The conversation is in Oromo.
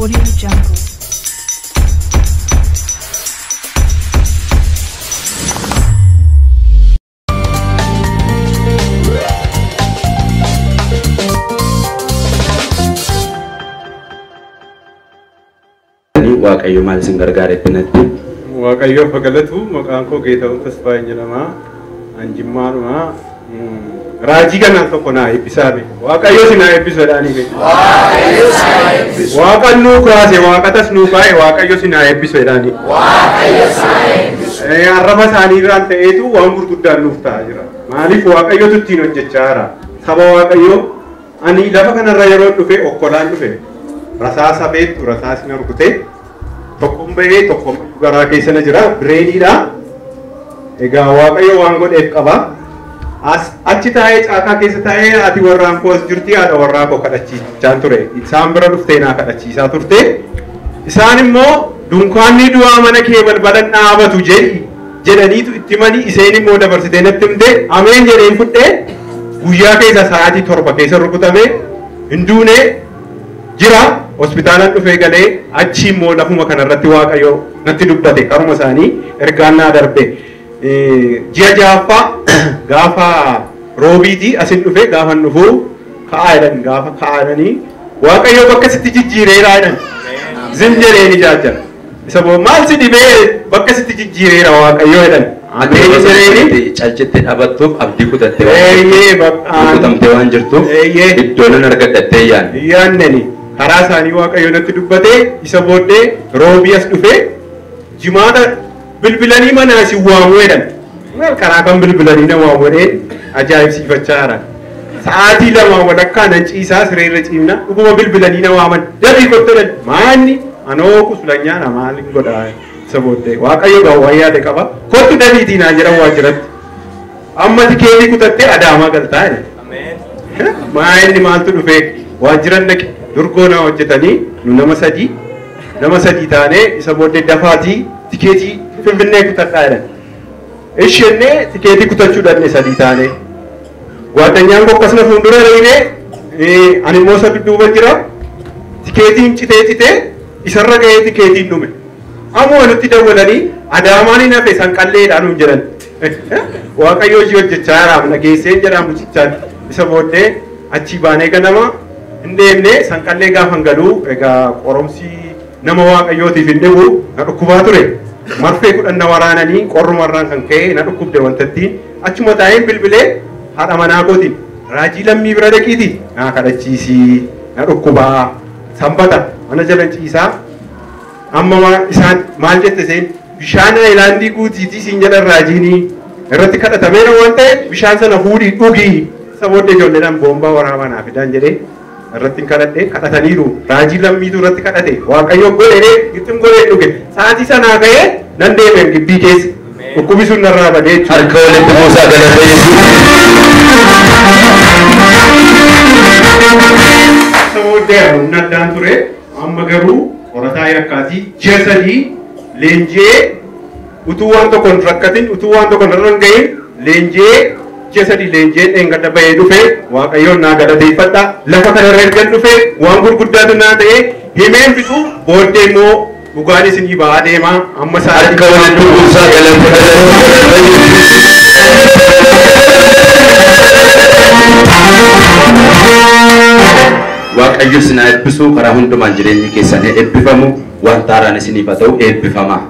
Audio Jungle. Waaqayyo maal isin gargaaretti natti Waaqayyo fagalatu maqaan koo Geetahuun Tasfaayee jedhama. Anjimmaadhuma raajii kanaan tokko naa eebbisaame. Waaqayyo si naa eebbisu jedhanii gadi. Waaqayyo si naa eebbisu. Waaqan nuu kaase waaqatas nuu kaa'e Waaqayyo si naa eebbisu jedhanii. Waaqayyo si naa eebbisu. Arraba isaanii irraan ta'eetu waan gurguddaan nuuf ta'aa jira. Maaliif Waaqayyotu ittiin hojjechaa jira. Saba Waaqayyo ani lafa kanarra yeroo dhufe okkolaan dhufe rasaasa beektu rasaasni rukutee tokkoon bahee tokko garaa keessa na jira bireeniidha. Egaa Waaqayyo waan godheef qaba. Achi taa'ee caakaa keessa taa'ee ati warraan koo as jirti haadha warraa koo kadhachiisaan ture. Isaan bira dhuftee naa kadhachiisaa turte. Isaan immoo dunkaanni du'aa mana kee balbalan dhaabatu jedhaniitu itti manii isheen immoo dabarsitee natti himte ameen jedheen fudhee guyyaa keessa sa'aatii 7 keessa rukutamee hin duune jira. Hospitaalaan dhufee galee achi immoo lafuma kanarratti Waaqayyo natti dubbate karuma isaanii ergaan naa darbe. Ji'a ja'affaa gaafa roobiiti asin dhufe gaafa dhufu ka'aa jedhan gaafa ka'aa jedhanii Waaqayyo bakka sitti jijjiireera jedhan zim jedheen ijaajjan isa boo maal si dhibee bakka sitti jijjiireera Waaqayyo jedhan ameen jedheeni calchitti dhabattuuf abdii kutattee waan jirtuuf iddoo nan argadhattee yaannani karaa isaanii Waaqayyo natti dubbate isa booddee roobii as dhufe jimaata bilbilanii mana si waamu jedhan karaa kan bilbilanii na waamu jedheen ajaa'ibsiifachaa jiran sa'aatii 2 walakkaa nan ciisaa sireerra ciimna dhuguma bilbilanii na waaman dabii kottolan maanni anoo kusulanyaa na maalin godhaa isa booddee Waaqayyo gaawwan yaade qaba kottu dabiitii naa jedhan waajjiratti amma tikeetii kutattee Adaamaa galtaa jedhe maanni maaltu dhufee waajjiran dhaqe durgoo na hojjetanii nu nama sadii taanee isa booddee dafaatii tikeetii Finfinnee kutadhaa jedhan. Ishennee tikeetii kutachuu dhabne sadii taanee. Guwaadanyaan koo akkasuma fuuldura reebee ani immoo isa dudduuba jira. Tikeetiin citee isarra ga'ee tikeetiin dhume. Ammoo nutti dawwalanii Adaamaan hin hafe sanqalleedhaan nuun jedhan. Waaqayyo hojii hojjechaa jiraaf nageesseen jedhaan mucichaan isa booddee achii baanee ganama hin deemne sanqallee gaafan galuu egaa qoromsi nama Waaqayyootiif hin dhibu na dhukkubaa ture. Marfee kudhan waraananii qorrumarraan kan ka'e na dhukkubde wantattiin achuma taa'een bilbilee haadha manaa kootiin raajii lammii bira dhaqiiti naa kadhachiisii na dhukkubaa sanbata mana jalan ciisaa amma isaan maal jette seen bishaan Haayilaandii guutiitii siin jedhan raajiinii irratti kadhatameera waan ta'eef bishaan sana fuudhii dhugii isa booddee ijoolleedhaan boombaa waraabaa naa fidaan jedhee irratti kadhadhe kadhataniiru raajii lammiitu irratti kadhate Waaqayyo godhee gixxum godhee dhuge sa'aatii sanaa ga'ee nan deemeen gibbii keessa dhukkubi sun narraa badee jechuudha. Harka walitti buusaa galata Yesuus. Booddee humna addaan ture amma garuu qorataa yakkaatii ji'a 3 leenjee utuu waan tokko hin rakkatin utuu waan tokko hin ga'in leenjee ji'a 3 leenjeen dheengadda bahee dhufe Waaqayyoon naa galateeffadha lafa kanarra ergan dhufe waan gurguddaatu naa ta'e himeen fixu booddee immoo dhugaan isinii ba'aa deemaa amma sa'aatii harka walitti buusaa galata Waaqayyo isin eebbisu karaa hundumaan jireenyi keessan eebbifamu waan taaraan isiniif haa ta'u eebbifamaa.